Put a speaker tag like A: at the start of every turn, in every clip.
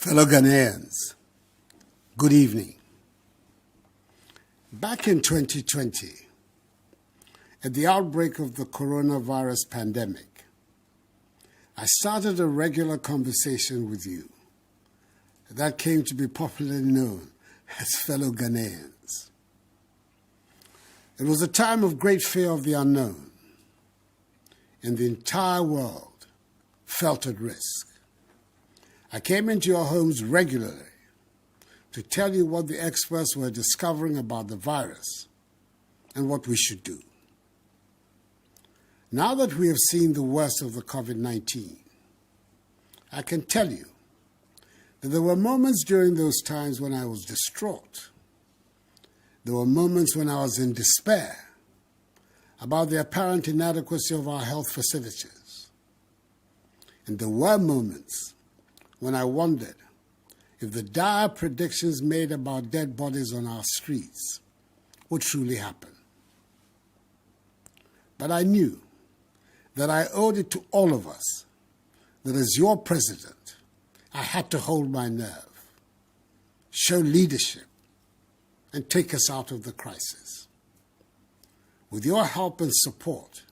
A: Fellow Ghanaians, good evening. Back in 2020, at the outbreak of the coronavirus pandemic, I started a regular conversation with you that came to be popularly known as fellow Ghanaians. It was a time of great fear of the unknown, and the entire world felt at risk. I came into your homes regularly to tell you what the experts were discovering about the virus and what we should do. Now that we have seen the worst of the COVID-19, I can tell you that there were moments during those times when I was distraught. There were moments when I was in despair about the apparent inadequacy of our health facilities. And there were moments when I wondered if the dire predictions made about dead bodies on our streets would truly happen. But I knew that I owed it to all of us that as your president, I had to hold my nerve, show leadership, and take us out of the crisis. With your help and support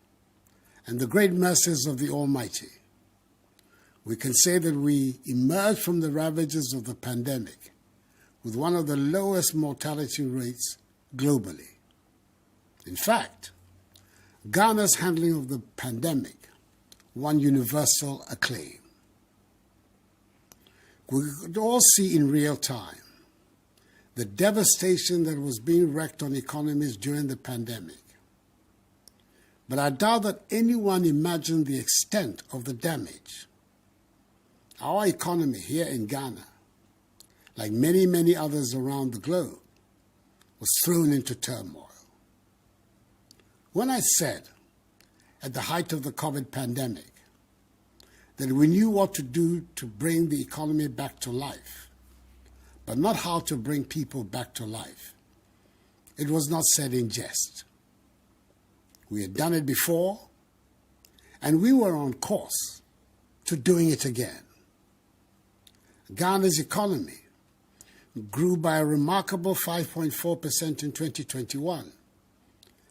A: and the great mercies of the Almighty, we can say that we emerged from the ravages of the pandemic with one of the lowest mortality rates globally. In fact, Ghana's handling of the pandemic won universal acclaim. We could all see in real time the devastation that was being wreaked on economies during the pandemic. But I doubt that anyone imagined the extent of the damage. Our economy here in Ghana, like many, many others around the globe, was thrown into turmoil. When I said, at the height of the COVID pandemic, that we knew what to do to bring the economy back to life, but not how to bring people back to life, it was not said in jest. We had done it before, and we were on course to doing it again. Ghana's economy grew by a remarkable 5.4% in 2021,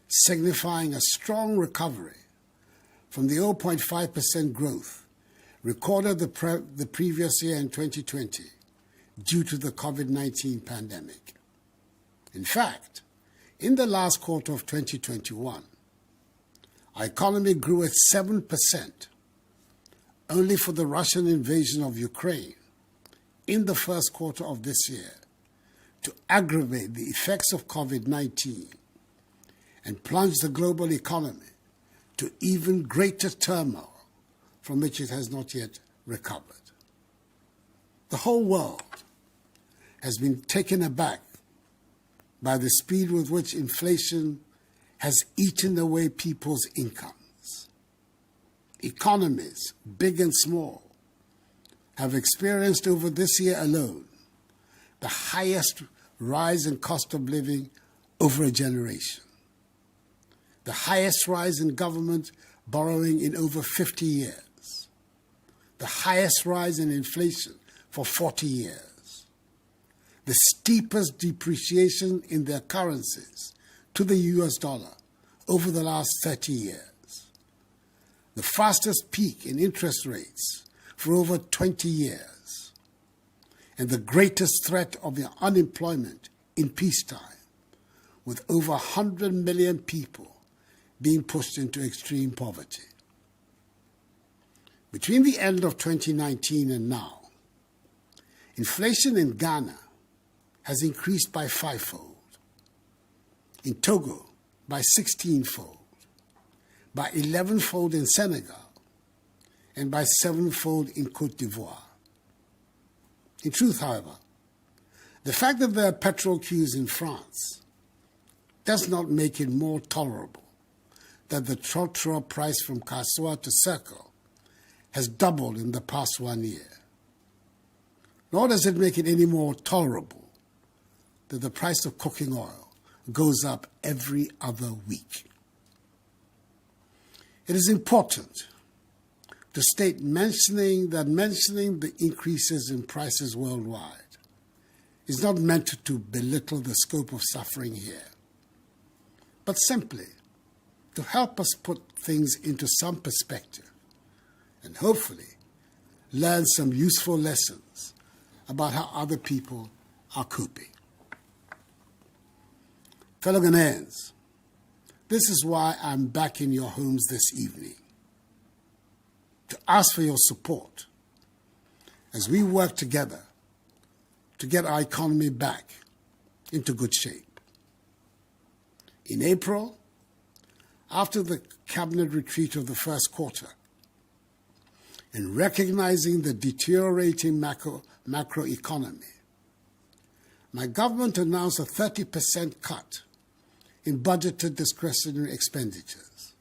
A: signifying a strong recovery from the 0.5% growth recorded the previous year in 2020 due to the COVID-19 pandemic. In fact, in the last quarter of 2021, our economy grew at 7%, only for the Russian invasion of Ukraine in the first quarter of this year to aggravate the effects of COVID-19 and plunge the global economy to even greater turmoil from which it has not yet recovered. The whole world has been taken aback by the speed with which inflation has eaten away people's incomes. Economies, big and small, have experienced over this year alone the highest rise in cost of living over a generation, the highest rise in government borrowing in over 50 years, the highest rise in inflation for 40 years, the steepest depreciation in their currencies to the US dollar over the last 30 years, the fastest peak in interest rates for over 20 years, and the greatest threat of unemployment in peacetime, with over 100 million people being pushed into extreme poverty. Between the end of 2019 and now, inflation in Ghana has increased by 5-fold, in Togo by 16-fold, by 11-fold in Senegal, and by 7-fold in Côte d'Ivoire. In truth, however, the fact that there are petrol queues in France does not make it more tolerable that the trotro price from Kassoa to Circle has doubled in the past 1 year. Nor does it make it any more tolerable that the price of cooking oil goes up every other week. It is important to state mentioning the increases in prices worldwide is not meant to belittle the scope of suffering here, but simply to help us put things into some perspective and hopefully learn some useful lessons about how other people are coping. Fellow Ghanaians, this is why I'm back in your homes this evening, to ask for your support as we work together to get our economy back into good shape. In April, after the cabinet retreat of the first quarter, in recognizing the deteriorating macroeconomy, my government announced a 30% cut in budgeted discretionary expenditures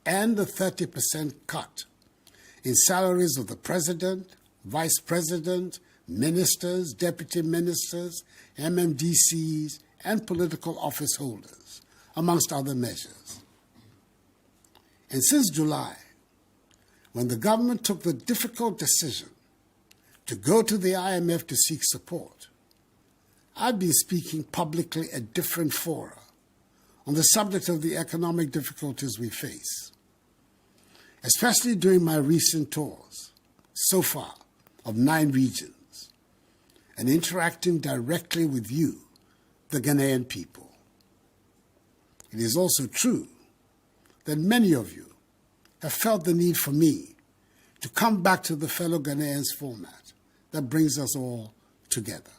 A: and a 30% cut in salaries of the President, Vice President, ministers, deputy ministers, MMDCs, and political office holders, amongst other measures. And since July, when the government took the difficult decision to go to the IMF to seek support, I've been speaking publicly at different fora on the subject of the economic difficulties we face, especially during my recent tours, so far, of 9 regions, and interacting directly with you, the Ghanaian people. It is also true that many of you have felt the need for me to come back to the fellow Ghanaians format that brings us all together.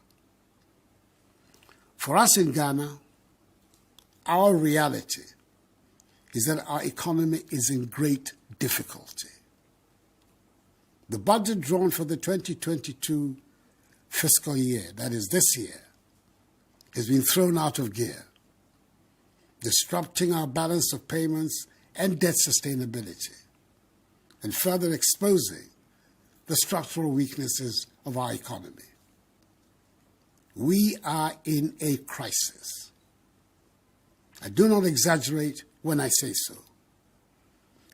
A: For us in Ghana, our reality is that our economy is in great difficulty. The budget drawn for the 2022 fiscal year, that is this year, has been thrown out of gear, disrupting our balance of payments and debt sustainability, and further exposing the structural weaknesses of our economy. We are in a crisis. I do not exaggerate when I say so.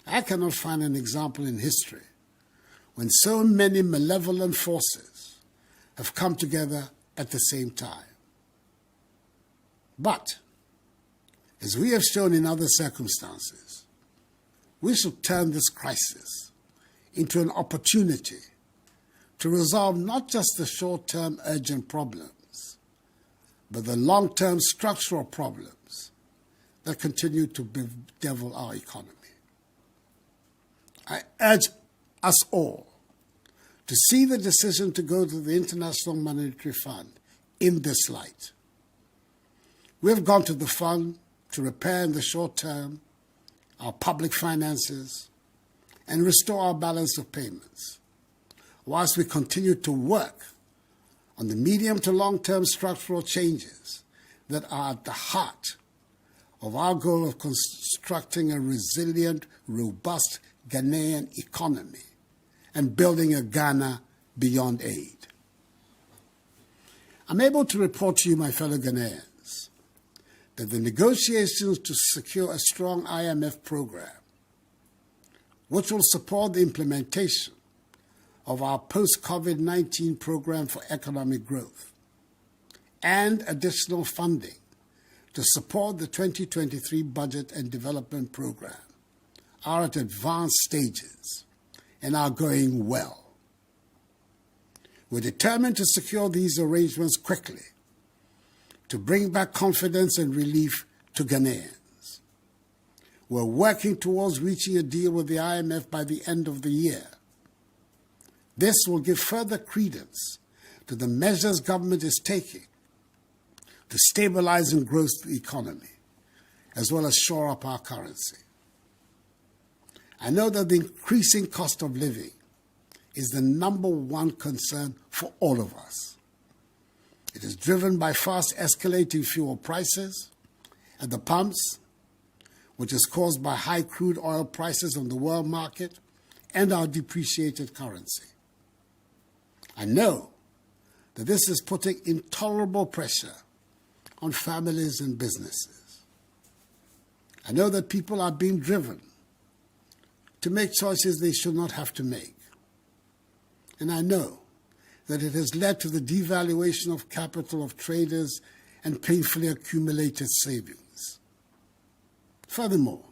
A: I cannot find an example in history when so many malevolent forces have come together at the same time. But, as we have shown in other circumstances, we should turn this crisis into an opportunity to resolve not just the short-term urgent problems, but the long-term structural problems that continue to bedevil our economy. I urge us all to see the decision to go to the International Monetary Fund in this light. We have gone to the fund to repair in the short term our public finances and restore our balance of payments, whilst we continue to work on the medium to long-term structural changes that are at the heart of our goal of constructing a resilient, robust Ghanaian economy and building a Ghana beyond aid. I'm able to report to you, my fellow Ghanaians, that the negotiations to secure a strong IMF program, which will support the implementation of our post-COVID-19 program for economic growth, and additional funding to support the 2023 budget and development program, are at advanced stages and are going well. We're determined to secure these arrangements quickly to bring back confidence and relief to Ghanaians. We're working towards reaching a deal with the IMF by the end of the year. This will give further credence to the measures government is taking to stabilize and grow the economy, as well as shore up our currency. I know that the increasing cost of living is the number one concern for all of us. It is driven by fast escalating fuel prices at the pumps, which is caused by high crude oil prices on the world market and our depreciated currency. I know that this is putting intolerable pressure on families and businesses. I know that people are being driven to make choices they should not have to make. And I know that it has led to the devaluation of capital of traders and painfully accumulated savings. Furthermore,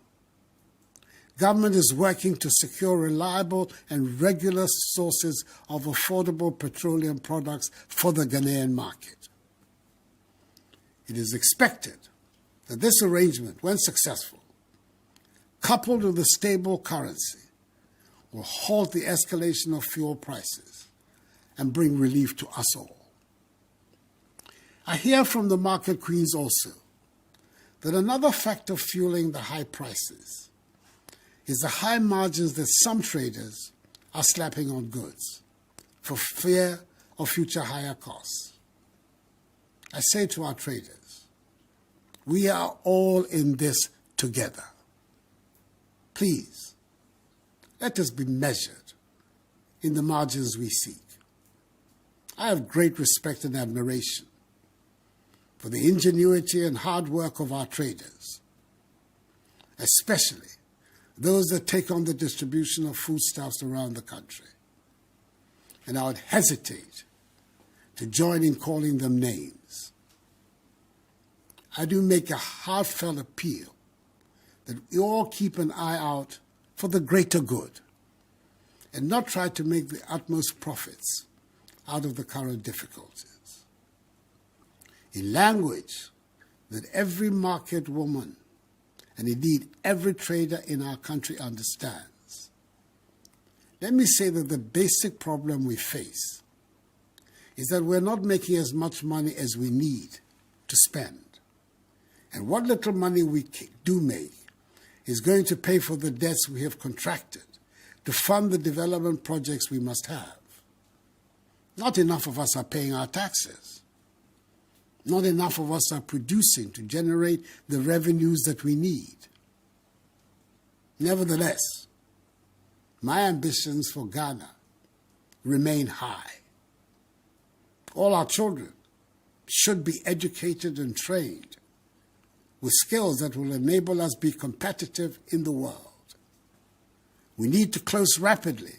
A: government is working to secure reliable and regular sources of affordable petroleum products for the Ghanaian market. It is expected that this arrangement, when successful, coupled with a stable currency, will halt the escalation of fuel prices and bring relief to us all. I hear from the market queens also that another factor fueling the high prices is the high margins that some traders are slapping on goods for fear of future higher costs. I say to our traders, we are all in this together. Please, let us be measured in the margins we seek. I have great respect and admiration for the ingenuity and hard work of our traders, especially those that take on the distribution of foodstuffs around the country. And I would hesitate to join in calling them names. I do make a heartfelt appeal that we all keep an eye out for the greater good and not try to make the utmost profits out of the current difficulties. In language that every market woman and indeed every trader in our country understands, let me say that the basic problem we face is that we're not making as much money as we need to spend. And what little money we do make is going to pay for the debts we have contracted to fund the development projects we must have. Not enough of us are paying our taxes. Not enough of us are producing to generate the revenues that we need. Nevertheless, my ambitions for Ghana remain high. All our children should be educated and trained with skills that will enable us be competitive in the world. We need to close rapidly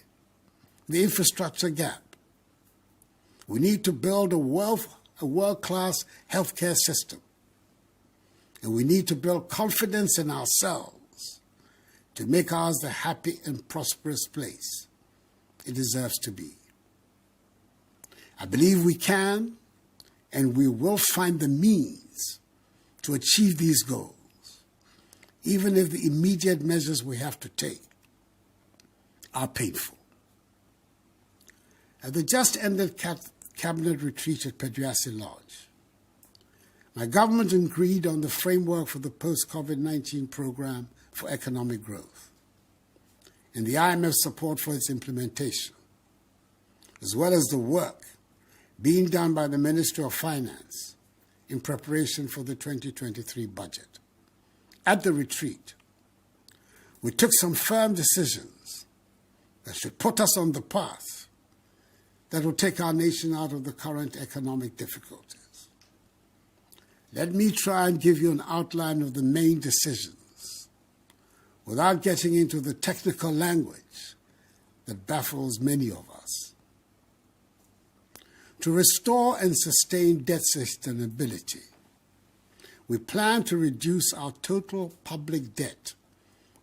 A: the infrastructure gap. We need to build a world-class healthcare system. And we need to build confidence in ourselves to make ours the happy and prosperous place it deserves to be. I believe we can and we will find the means to achieve these goals, even if the immediate measures we have to take are painful. At the just-ended cabinet retreat at Peduasi Lodge, my government agreed on the framework for the post-COVID-19 program for economic growth and the IMF support for its implementation, as well as the work being done by the Ministry of Finance in preparation for the 2023 budget. At the retreat, we took some firm decisions that should put us on the path that will take our nation out of the current economic difficulties. Let me try and give you an outline of the main decisions without getting into the technical language that baffles many of us. To restore and sustain debt sustainability, we plan to reduce our total public debt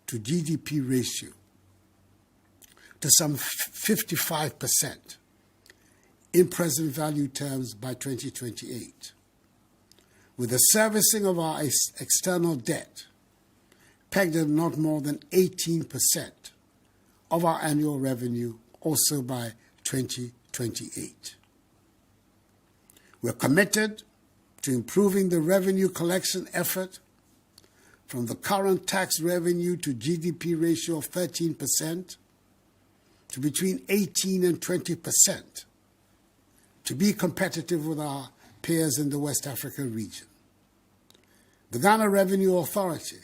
A: to GDP ratio to some 55% in present value terms by 2028, with the servicing of our external debt pegged at not more than 18% of our annual revenue also by 2028. We're committed to improving the revenue collection effort from the current tax revenue to GDP ratio of 13% to between 18 and 20% to be competitive with our peers in the West Africa region. The Ghana Revenue Authority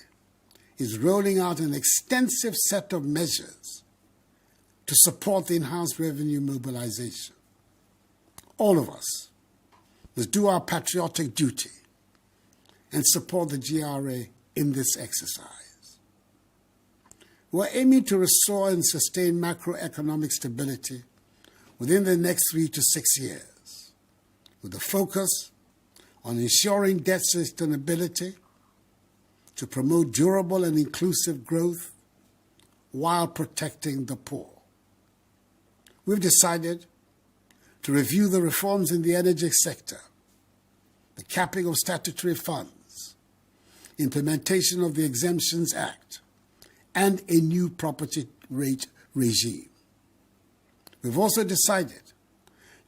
A: is rolling out an extensive set of measures to support the enhanced revenue mobilization. All of us must do our patriotic duty and support the GRA in this exercise. We're aiming to restore and sustain macroeconomic stability within the next 3 to 6 years, with a focus on ensuring debt sustainability to promote durable and inclusive growth while protecting the poor. We've decided to review the reforms in the energy sector, the capping of statutory funds, implementation of the Exemptions Act, and a new property rate regime. We've also decided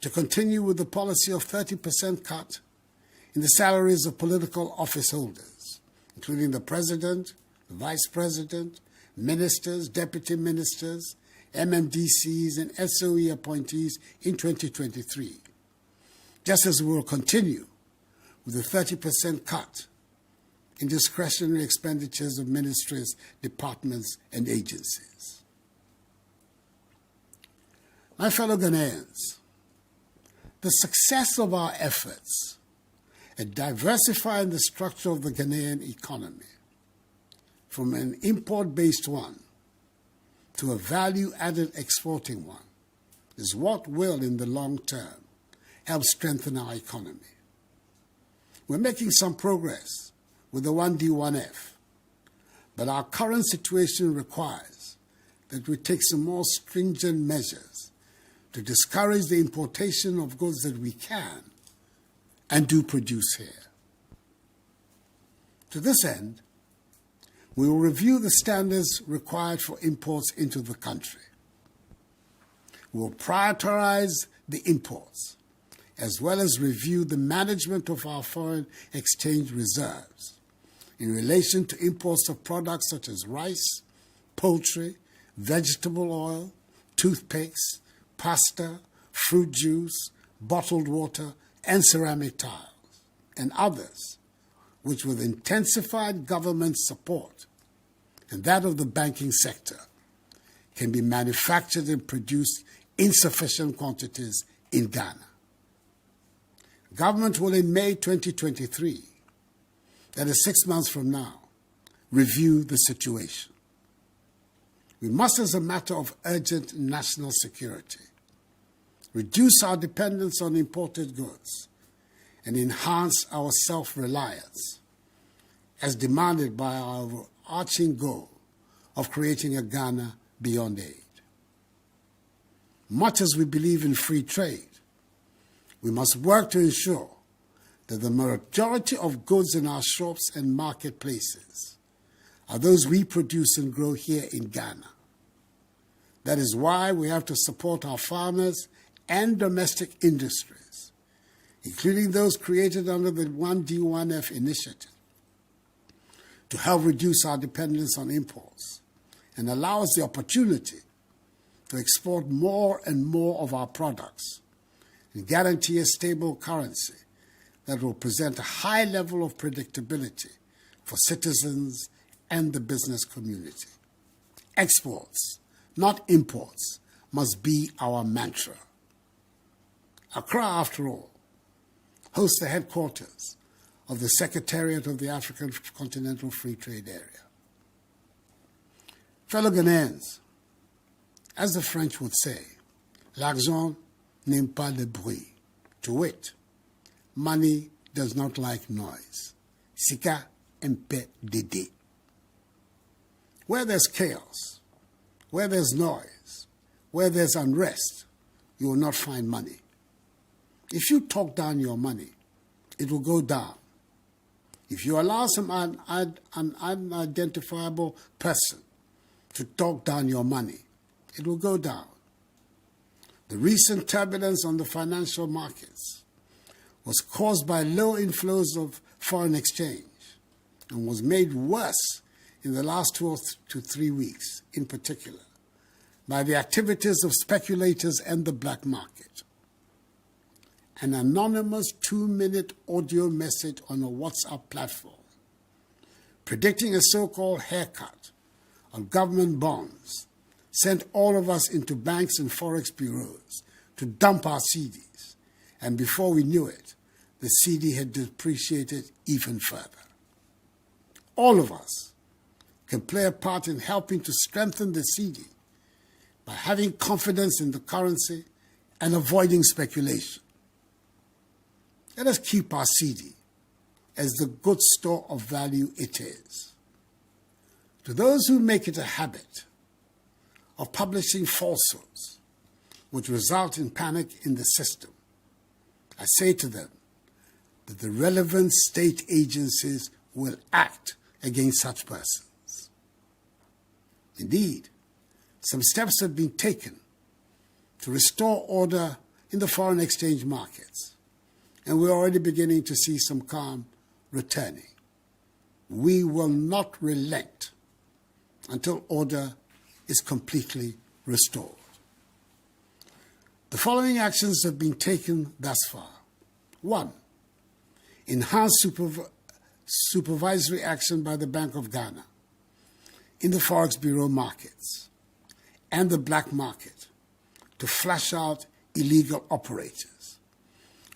A: to continue with the policy of 30% cut in the salaries of political office holders, including the President, the Vice President, ministers, deputy ministers, MMDCs, and SOE appointees in 2023, just as we will continue with the 30% cut in discretionary expenditures of ministries, departments, and agencies. My fellow Ghanaians, the success of our efforts at diversifying the structure of the Ghanaian economy from an import-based one to a value-added exporting one is what will, in the long term, help strengthen our economy. We're making some progress with the 1D1F, but our current situation requires that we take some more stringent measures to discourage the importation of goods that we can and do produce here. To this end, we will review the standards required for imports into the country. We will prioritize the imports, as well as review the management of our foreign exchange reserves in relation to imports of products such as rice, poultry, vegetable oil, toothpicks, pasta, fruit juice, bottled water, and ceramic tiles, and others, which with intensified government support and that of the banking sector, can be manufactured and produced in sufficient quantities in Ghana. Government will in May 2023, that is 6 months from now, review the situation. We must, as a matter of urgent national security, reduce our dependence on imported goods and enhance our self-reliance, as demanded by our overarching goal of creating a Ghana beyond aid. Much as we believe in free trade, we must work to ensure that the majority of goods in our shops and marketplaces are those we produce and grow here in Ghana. That is why we have to support our farmers and domestic industries, including those created under the 1D1F initiative, to help reduce our dependence on imports and allow us the opportunity to export more and more of our products and guarantee a stable currency that will present a high level of predictability for citizens and the business community. Exports, not imports, must be our mantra. Accra, after all, hosts the headquarters of the Secretariat of the African Continental Free Trade Area. Fellow Ghanaians, as the French would say, l'argent n'aime pas le bruit. To wit, money does not like noise. Sika mpe dede. Where there's chaos, where there's noise, where there's unrest, you will not find money. If you talk down your money, it will go down. If you allow an unidentifiable person to talk down your money, it will go down. The recent turbulence on the financial markets was caused by low inflows of foreign exchange and was made worse in the last 2 to 3 weeks, in particular, by the activities of speculators and the black market. An anonymous 2-minute audio message on a WhatsApp platform predicting a so-called haircut on government bonds sent all of us into banks and forex bureaus to dump our CDs, and before we knew it, the CD had depreciated even further. All of us, can play a part in helping to strengthen the cedi by having confidence in the currency and avoiding speculation. Let us keep our cedi as the good store of value it is. To those who make it a habit of publishing falsehoods which result in panic in the system, I say to them that the relevant state agencies will act against such persons. Indeed, some steps have been taken to restore order in the foreign exchange markets, and we're already beginning to see some calm returning. We will not relent until order is completely restored. The following actions have been taken thus far. 1. Enhanced supervisory action by the Bank of Ghana in the Forex Bureau markets and the black market to flush out illegal operators,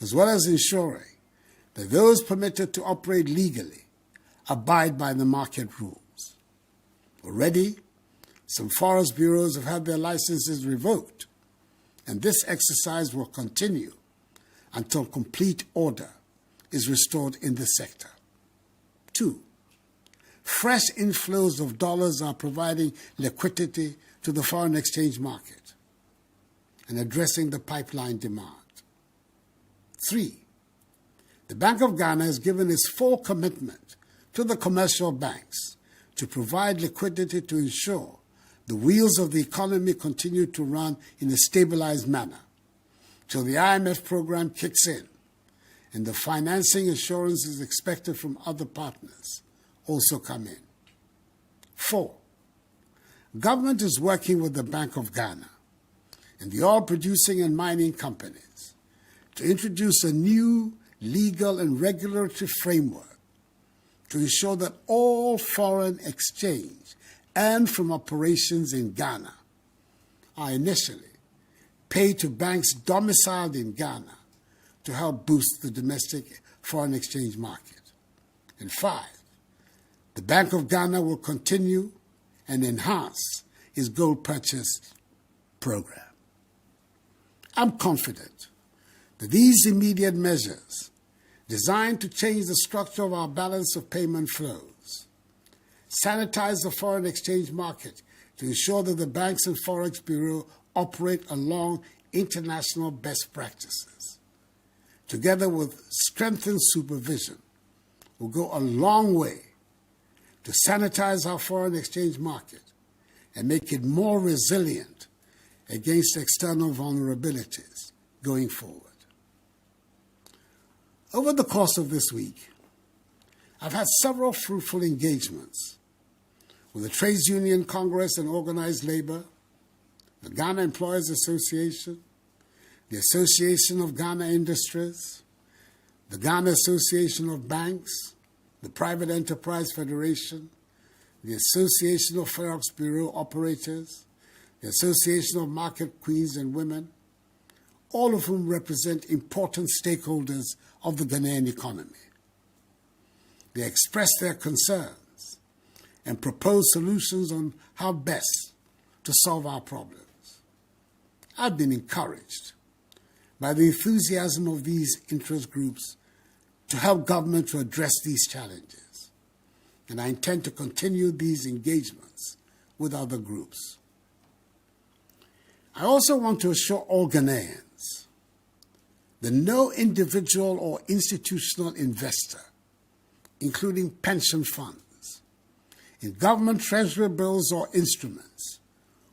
A: as well as ensuring that those permitted to operate legally abide by the market rules. Already, some Forex bureaus have had their licenses revoked, and this exercise will continue until complete order is restored in the sector. 2. Fresh inflows of dollars are providing liquidity to the foreign exchange market and addressing the pipeline demand. 3. The Bank of Ghana has given its full commitment to the commercial banks to provide liquidity to ensure the wheels of the economy continue to run in a stabilized manner till the IMF program kicks in and the financing assurances expected from other partners also come in. 4. Government is working with the Bank of Ghana and the oil producing and mining companies to introduce a new legal and regulatory framework to ensure that all foreign exchange and from operations in Ghana are initially paid to banks domiciled in Ghana to help boost the domestic foreign exchange market. And 5, the Bank of Ghana will continue and enhance its gold purchase program. I'm confident that these immediate measures, designed to change the structure of our balance of payment flows, sanitize the foreign exchange market to ensure that the banks and Forex Bureau operate along international best practices, together with strengthened supervision, will go a long way to sanitize our foreign exchange market and make it more resilient against external vulnerabilities going forward. Over the course of this week, I've had several fruitful engagements with the Trades Union Congress and Organized Labor, the Ghana Employers Association, the Association of Ghana Industries, the Ghana Association of Banks, the Private Enterprise Federation, the Association of Forex Bureau Operators, the Association of Market Queens and Women, all of whom represent important stakeholders of the Ghanaian economy. They expressed their concerns and proposed solutions on how best to solve our problems. I've been encouraged by the enthusiasm of these interest groups to help government to address these challenges, and I intend to continue these engagements with other groups. I also want to assure all Ghanaians that no individual or institutional investor, including pension funds, in government treasury bills or instruments,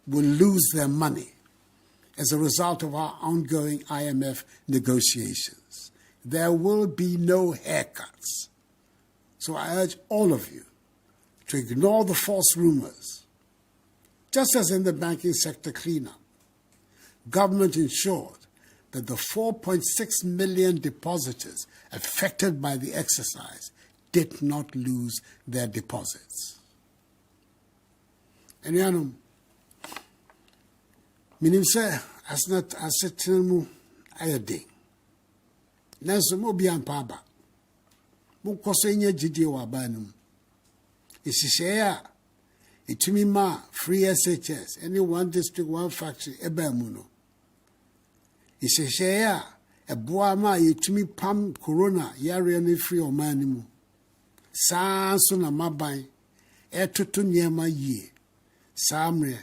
A: will lose their money as a result of our ongoing IMF negotiations. There will be no haircuts. So I urge all of you to ignore the false rumors. Just as in the banking sector cleanup, government ensured that the 4.6 million depositors affected by the exercise did not lose their deposits. And minim sɛ asnat asetena mu ayɛ den. Nanso mo bi ampa aba. Mo nkɔ so nya gyidie wɔ aba no mu. Ehyehyɛ a Itumi ma free SHS, any one district, one factory, ebemuno. Isheshea, a boama, itumi pam corona, yari ni free or manimu. Sanso na mabai, etutu nyema ye, samre,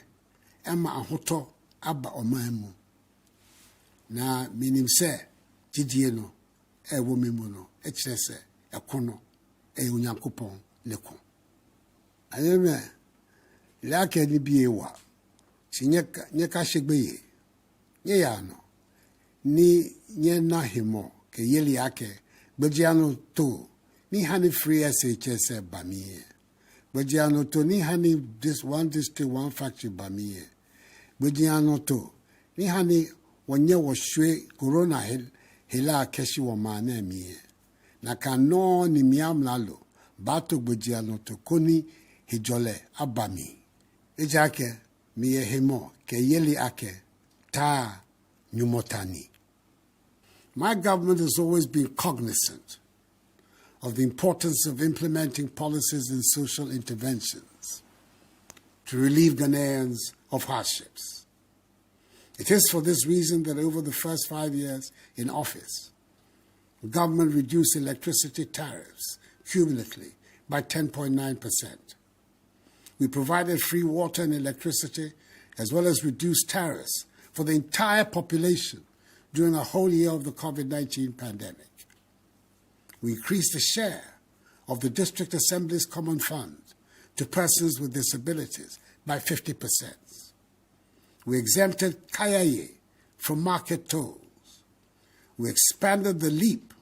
A: ema ahoto, aba omaimu. Na minim se, jidie no, womimu no, echrese, kono, unyankopon, neko. Ayeme, lake ni biyewa, si nyeka shegbeye, nye ya no, ni nye na himo, ke yeli ake, bejiano to, ni hani free SHS bamiye. Bejiano to, ni hani this one district, one factory bamiye. Bejiano to, ni hani wanye washwe corona hela keshi wa maane miye. Na kano ni miyam lalo, bato bejiano to, koni hijole abami. Ejake miye himo, ke yeli ake, ta nyumotani. My government has always been cognizant of the importance of implementing policies and social interventions to relieve Ghanaians of hardships. It is for this reason that over the first 5 years in office, the government reduced electricity tariffs cumulatively by 10.9%. We provided free water and electricity, as well as reduced tariffs for the entire population during the whole year of the COVID-19 pandemic. We increased the share of the District Assembly's Common Fund to persons with disabilities by 50%. We exempted Kayaye from market tolls. We expanded the LEAP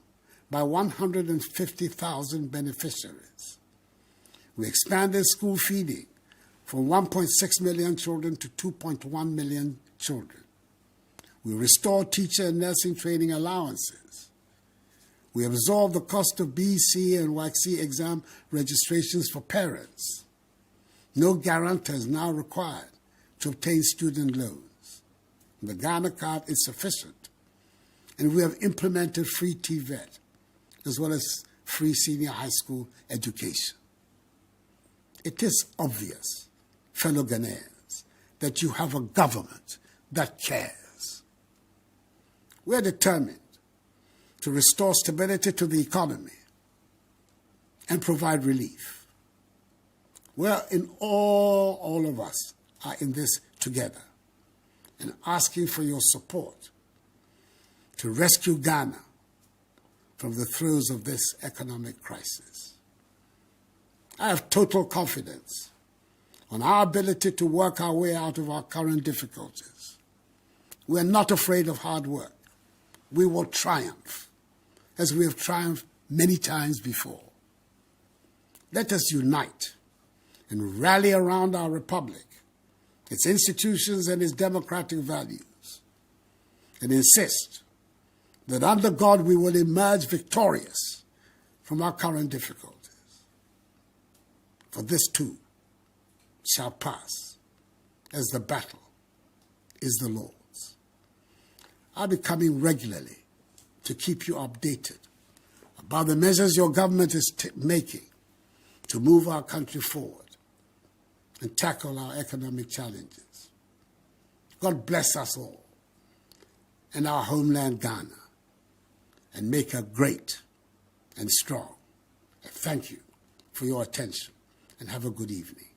A: by 150,000 beneficiaries. We expanded school feeding from 1.6 million children to 2.1 million children. We restored teacher and nursing training allowances. We absorbed the cost of BC and WACC exam registrations for parents. No guarantor is now required to obtain student loans. The Ghana card is sufficient. And we have implemented free TVET, as well as free senior high school education. It is obvious, fellow Ghanaians, that you have a government that cares. We are determined to restore stability to the economy and provide relief. Well, all of us are in this together and asking for your support to rescue Ghana from the throes of this economic crisis. I have total confidence on our ability to work our way out of our current difficulties. We are not afraid of hard work. We will triumph, as we have triumphed many times before. Let us unite and rally around our republic, its institutions and its democratic values, and insist that under God we will emerge victorious from our current difficulties. For this too shall pass, as the battle is the Lord's. I'll be coming regularly to keep you updated about the measures your government is making to move our country forward and tackle our economic challenges. God bless us all and our homeland Ghana, and make her great and strong. I thank you for your attention, and have a good evening.